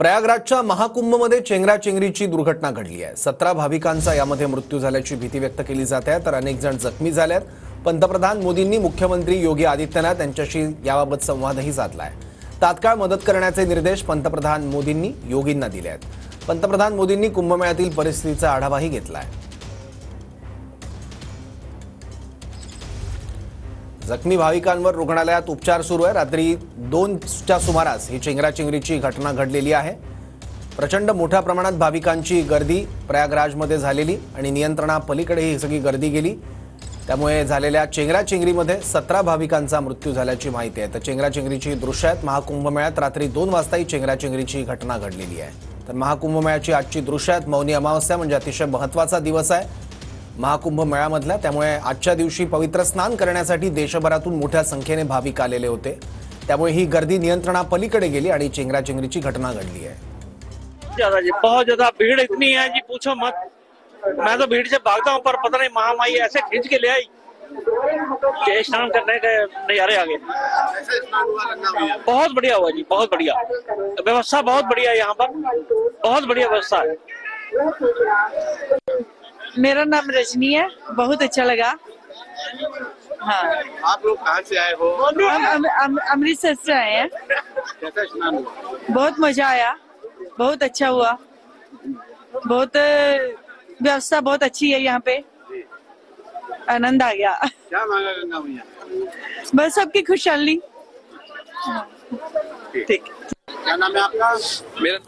प्रयागराजच्या महाकुंभमध्ये चेंगराचेंगरीची दुर्घटना घडली आहे। 17 भाविकांचा यामध्ये मृत्यू झाल्याची भीती व्यक्त केली जाते आहे, तर अनेक जण जखमी झाले आहेत। पंतप्रधान मोदींनी मुख्यमंत्री योगी आदित्यनाथ यांच्याशी याबाबत संवादही साधला आहे। तात्काळ मदत करण्याचे निर्देश पंतप्रधान मोदींनी योगींना दिले आहेत। पंतप्रधान मोदींनी कुंभमेळ्यातील परिस्थितीचा आढावाही घेतला आहे। जखमी भाविकांवर रुग्णालयात उपचार सुरू आहे। रात्री 2च्या सुमारास ही चेंगराचेंगरीची घटना घडलेली आहे। प्रचंड मोठ्या प्रमाणात भाविकांची गर्दी प्रयागराजमध्ये झालेली आणि नियंत्रणापलीकडे ही सगळी गर्दी गेली। त्यामुळे झालेल्या चेंगराचेंगरीमध्ये 17 भाविकांचा मृत्यू झाल्याची माहिती आहे। तर चेंगराचेंगरीची दृश्य आहेत। महाकुंभमेळ्यात रात्री 2 वाजता ही चेंगराचेंगरीची घटना घडलेली आहे। तर महाकुंभमेळ्याची आजची दृश्य आहेत। मौनी अमावस्या म्हणजे अतिशय महत्त्वाचा दिवस आहे महाकुंभ मेळ्यामधला। त्यामुळे आजच्या दिवशी पवित्र स्नान करण्यासाठी देशभरातून मोठ्या संख्येने भाविक आलेले होते। त्यामुळे ही गर्दी नियंत्रणापलीकडे गेली आणि चेंगराचेंगरीची घटना घडली है। बहुत ज्यादा भीड़ इतनी है जी, पूछो मत। मैं तो भीड़ से भागता हूँ, पर पता नहीं महामाई ऐसे खींच के ले आई। जय स्नान करने के नजारे आ गए। बहुत बढ़िया हुआ जी, बहुत बढ़िया व्यवस्था, बहुत बढ़िया यहाँ पर, बहुत बढ़िया व्यवस्था है। मेरा नाम रजनी है, बहुत अच्छा लगा। हाँ, आप लोग कहाँ से आए हो? हम अमृतसर से आए हैं। कैसा स्नान हुआ? बहुत मजा आया, बहुत अच्छा हुआ। बहुत व्यवस्था बहुत अच्छी है यहाँ पे, आनंद आ गया। क्या मांगा गंगा मैया? बस सबकी खुशहाली। ठीक। क्या नाम है आपका? मेरा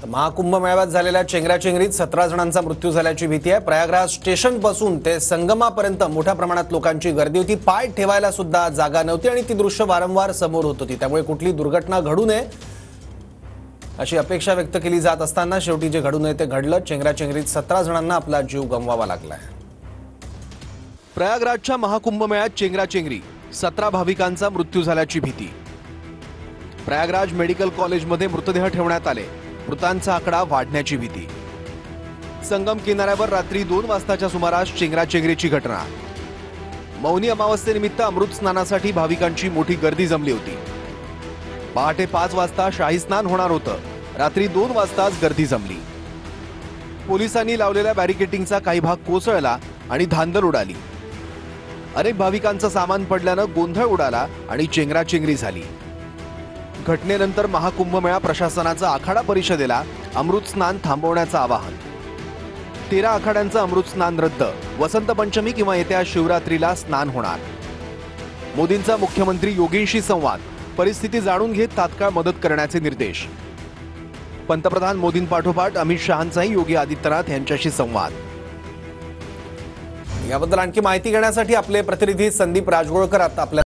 महाकुंभ मेळाव्यात झालेल्या चेंगराचेंगरीत 17 जणांचा मृत्यू झाल्याची भीती आहे। प्रयागराज स्टेशन पासून ते संगमापर्यंत मोठ्या प्रमाणात लोकांची गर्दी होती। पाय ठेवायला सुद्धा जागा नव्हती आणि ती दृश्य वारंवार समोर होत होती। त्यामुळे कुठली दुर्घटना घडू नये अशी अपेक्षा व्यक्त केली जात असताना शेवटी जे घडू नये ते घडलं। चेंगराचेंगरीत 17 जणांना आपला जीव गमवावा लागलाय। प्रयागराजच्या महाकुंभ मेळ्यात चेंगराचेंगरी, 17 भाविकांचा मृत्यू झाल्याची भीती। प्रयागराज मेडिकल कॉलेजमध्ये मृतदेह ठेवण्यात आले। मृतांचा आकडा वाढण्याची भीती। संगम किनाऱ्यावर रात्री 2 वाजताच्या सुमारास चेंगराचेंगरीची घटना। मौनी अमावस्येनिमित्त अमृत स्नानासाठी भाविकांची मोठी गर्दी जमली होती। पहाटे 5 वाजता शाही स्नान होणार होतं। रात्री 2 वाजताच गर्दी जमली। पोलिसांनी लावलेल्या बॅरिकेटिंगचा काही भाग कोसळला आणि धांदल उडाली। अनेक भाविकांचं सामान पडल्यानं गोंधळ उडाला आणि चेंगराचेंगरी झाली। घटनेनंतर महाकुंभ मेळा प्रशासनाचा आखाडा परिषदेला अमृत स्नान थांबवण्याचं आवाहन। 13 आखाड्यांचं अमृत स्नान रद्द। वसंत पंचमी किंवा येत्या शिवरात्रीला स्नान होणार। मोदींचा मुख्यमंत्री योगींशी संवाद। परिस्थिती जाणून घेत तात्काळ मदत करण्याचे निर्देश। पंतप्रधान मोदींपाठोपाठ अमित शहांचाही योगी आदित्यनाथ यांच्याशी संवाद। याबद्दल आणखी माहिती घेण्यासाठी आपले प्रतिनिधी संदीप राजगोळकर आता आपल्या